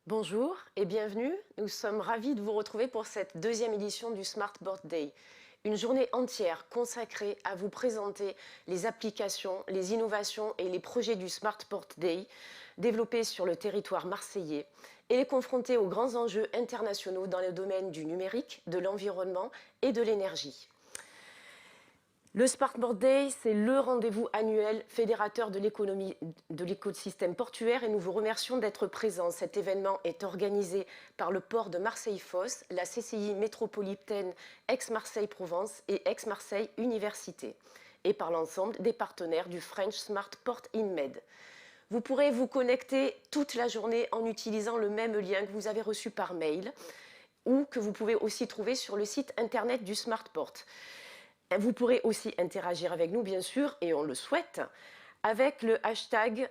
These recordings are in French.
Bonjour et bienvenue. Nous sommes ravis de vous retrouver pour cette deuxième édition du Smart Board Day. Une journée entière consacrée à vous présenter les applications, les innovations et les projets du Smart Board Day développés sur le territoire marseillais et les confronter aux grands enjeux internationaux dans le domaine du numérique, de l'environnement et de l'énergie. Le Smart Board Day, c'est le rendez-vous annuel fédérateur de l'économie de l'écosystème portuaire et nous vous remercions d'être présents. Cet événement est organisé par le port de Marseille-Fos, la CCI métropolitaine Aix-Marseille-Provence et Aix-Marseille Université et par l'ensemble des partenaires du French Smart Port InMed. Vous pourrez vous connecter toute la journée en utilisant le même lien que vous avez reçu par mail ou que vous pouvez aussi trouver sur le site internet du Smart Port. Vous pourrez aussi interagir avec nous, bien sûr, et on le souhaite, avec le hashtag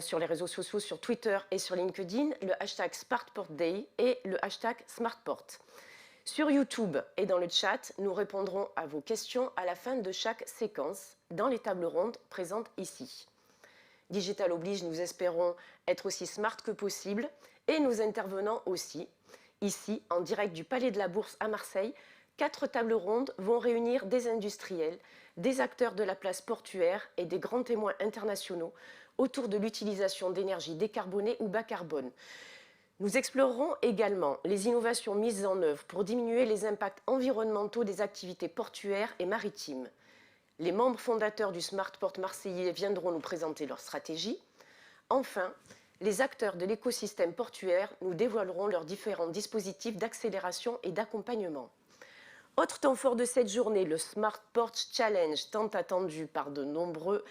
sur les réseaux sociaux, sur Twitter et sur LinkedIn, le hashtag SmartPortDay et le hashtag SmartPort. Sur YouTube et dans le chat, nous répondrons à vos questions à la fin de chaque séquence dans les tables rondes présentes ici. Digital oblige, nous espérons être aussi smart que possible et nous intervenons aussi ici en direct du Palais de la Bourse à Marseille. 4 tables rondes vont réunir des industriels, des acteurs de la place portuaire et des grands témoins internationaux autour de l'utilisation d'énergie décarbonée ou bas carbone. Nous explorerons également les innovations mises en œuvre pour diminuer les impacts environnementaux des activités portuaires et maritimes. Les membres fondateurs du Smart Port marseillais viendront nous présenter leur stratégie. Enfin, les acteurs de l'écosystème portuaire nous dévoileront leurs différents dispositifs d'accélération et d'accompagnement. Autre temps fort de cette journée, le Smart Port Challenge, tant attendu par de nombreux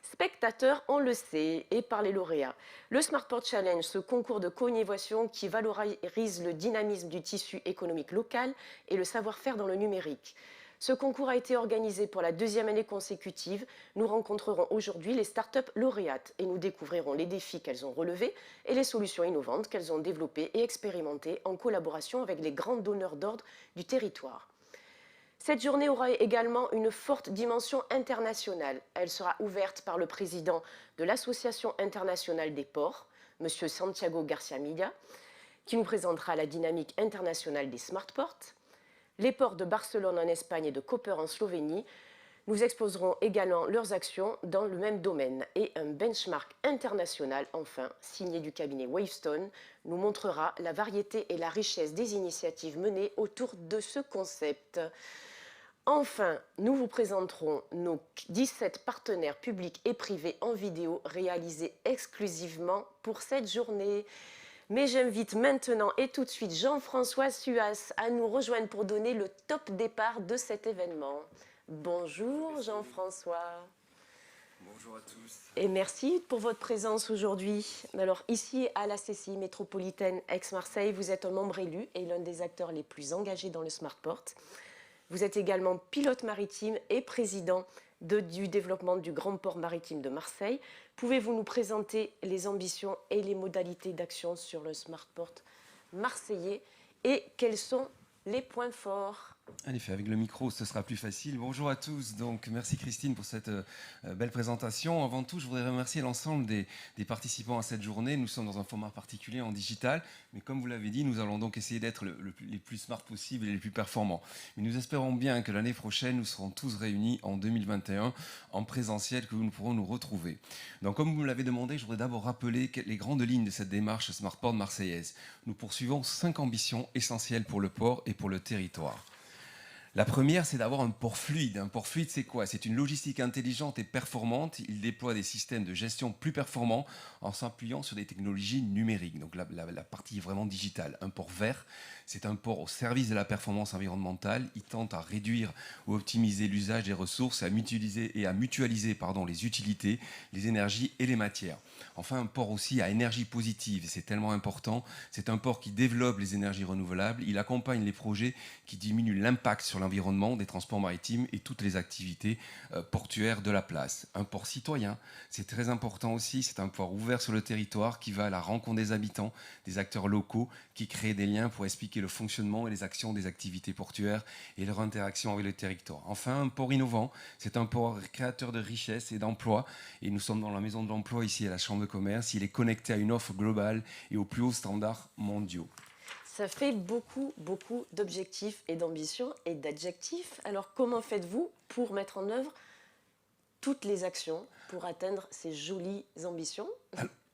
spectateurs, on le sait, et par les lauréats. Le Smart Port Challenge, ce concours de co-innovation qui valorise le dynamisme du tissu économique local et le savoir-faire dans le numérique. Ce concours a été organisé pour la 2e année consécutive. Nous rencontrerons aujourd'hui les startups lauréates et nous découvrirons les défis qu'elles ont relevés et les solutions innovantes qu'elles ont développées et expérimentées en collaboration avec les grands donneurs d'ordre du territoire. Cette journée aura également une forte dimension internationale. Elle sera ouverte par le président de l'Association internationale des ports, M. Santiago Garcia Milla, qui nous présentera la dynamique internationale des smart ports. Les ports de Barcelone en Espagne et de Koper en Slovénie nous exposeront également leurs actions dans le même domaine. Et un benchmark international, enfin, signé du cabinet Wavestone, nous montrera la variété et la richesse des initiatives menées autour de ce concept. Enfin, nous vous présenterons nos 17 partenaires publics et privés en vidéo réalisés exclusivement pour cette journée. Mais j'invite maintenant et tout de suite Jean-François Suas à nous rejoindre pour donner le top départ de cet événement. Bonjour Jean-François. Bonjour à tous. Et merci pour votre présence aujourd'hui. Alors ici à la CCI métropolitaine Aix-Marseille, vous êtes un membre élu et l'un des acteurs les plus engagés dans le Smart Port. Vous êtes également pilote maritime et président du développement du Grand Port maritime de Marseille. Pouvez-vous nous présenter les ambitions et les modalités d'action sur le Smart Port marseillais et quels sont les points forts? En effet, avec le micro, ce sera plus facile. Bonjour à tous. Donc, merci Christine pour cette belle présentation. Avant tout, je voudrais remercier l'ensemble des participants à cette journée. Nous sommes dans un format particulier en digital, mais comme vous l'avez dit, nous allons donc essayer d'être les plus smart possibles et les plus performants. Mais nous espérons bien que l'année prochaine, nous serons tous réunis en 2021 en présentiel, que nous pourrons nous retrouver. Donc, comme vous me l'avez demandé, je voudrais d'abord rappeler les grandes lignes de cette démarche Smart Port marseillaise. Nous poursuivons 5 ambitions essentielles pour le port et pour le territoire. La première, c'est d'avoir un port fluide. Un port fluide, c'est quoi? C'est une logistique intelligente et performante. Il déploie des systèmes de gestion plus performants en s'appuyant sur des technologies numériques. Donc la partie vraiment digitale. Un port vert, c'est un port au service de la performance environnementale. Il tente à réduire ou optimiser l'usage des ressources et à mutualiser les utilités, les énergies et les matières. Enfin, un port aussi à énergie positive. C'est tellement important. C'est un port qui développe les énergies renouvelables. Il accompagne les projets qui diminuent l'impact sur l'environnement, des transports maritimes et toutes les activités portuaires de la place. Un port citoyen, c'est très important aussi, c'est un port ouvert sur le territoire qui va à la rencontre des habitants, des acteurs locaux, qui créent des liens pour expliquer le fonctionnement et les actions des activités portuaires et leur interaction avec le territoire. Enfin, un port innovant, c'est un port créateur de richesses et d'emplois, et nous sommes dans la maison de l'emploi ici à la Chambre de commerce. Il est connecté à une offre globale et aux plus hauts standards mondiaux. Ça fait beaucoup, beaucoup d'objectifs et d'ambitions et d'adjectifs. Alors comment faites-vous pour mettre en œuvre toutes les actions pour atteindre ces jolies ambitions?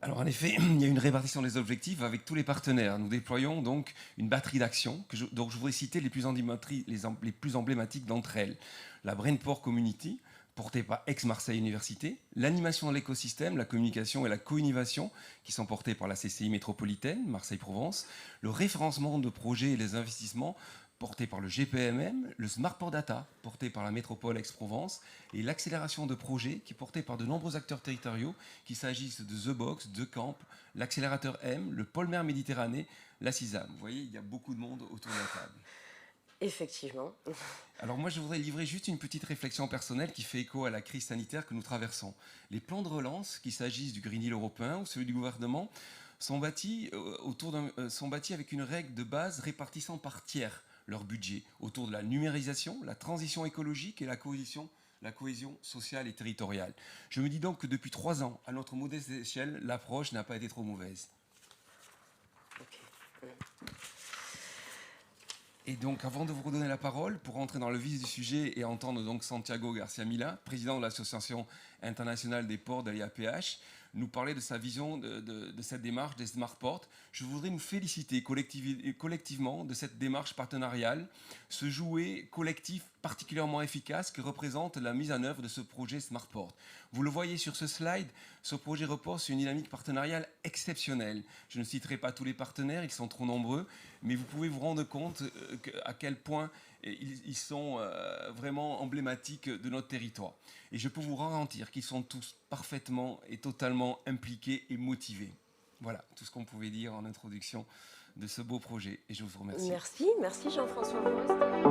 Alors en effet, il y a une répartition des objectifs avec tous les partenaires. Nous déployons donc une batterie d'actions, dont je voudrais citer les plus emblématiques d'entre elles. La Brainport Community, portée par Aix-Marseille Université, l'animation de l'écosystème, la communication et la co-innovation, qui sont portées par la CCI métropolitaine, Marseille-Provence, le référencement de projets et les investissements, porté par le GPMM, le Smart Port Data, porté par la métropole Aix-Provence, et l'accélération de projets, qui est portée par de nombreux acteurs territoriaux, qu'il s'agisse de The Box, de Camp, l'accélérateur M, le pôle mer Méditerranée, la CISAM. Vous voyez, il y a beaucoup de monde autour de la table. Effectivement. Alors moi, je voudrais livrer juste une petite réflexion personnelle qui fait écho à la crise sanitaire que nous traversons. Les plans de relance, qu'il s'agisse du Green Deal européen ou celui du gouvernement, sont bâtis avec une règle de base répartissant par tiers leur budget autour de la numérisation, la transition écologique et la cohésion sociale et territoriale. Je me dis donc que depuis 3 ans, à notre modeste échelle, l'approche n'a pas été trop mauvaise. Okay. Et donc, avant de vous redonner la parole, pour entrer dans le vif du sujet et entendre donc Santiago Garcia Mila, président de l'Association internationale des ports de l'IAPH, nous parler de sa vision de cette démarche des Smart Ports, je voudrais nous féliciter collectivement de cette démarche partenariale, ce jouet collectif particulièrement efficace que représente la mise en œuvre de ce projet Smart Port. Vous le voyez sur ce slide, ce projet repose sur une dynamique partenariale exceptionnelle. Je ne citerai pas tous les partenaires, ils sont trop nombreux, mais vous pouvez vous rendre compte à quel point ils sont vraiment emblématiques de notre territoire. Et je peux vous garantir qu'ils sont tous parfaitement et totalement impliqués et motivés. Voilà tout ce qu'on pouvait dire en introduction de ce beau projet. Et je vous remercie. Merci Jean-François Forest.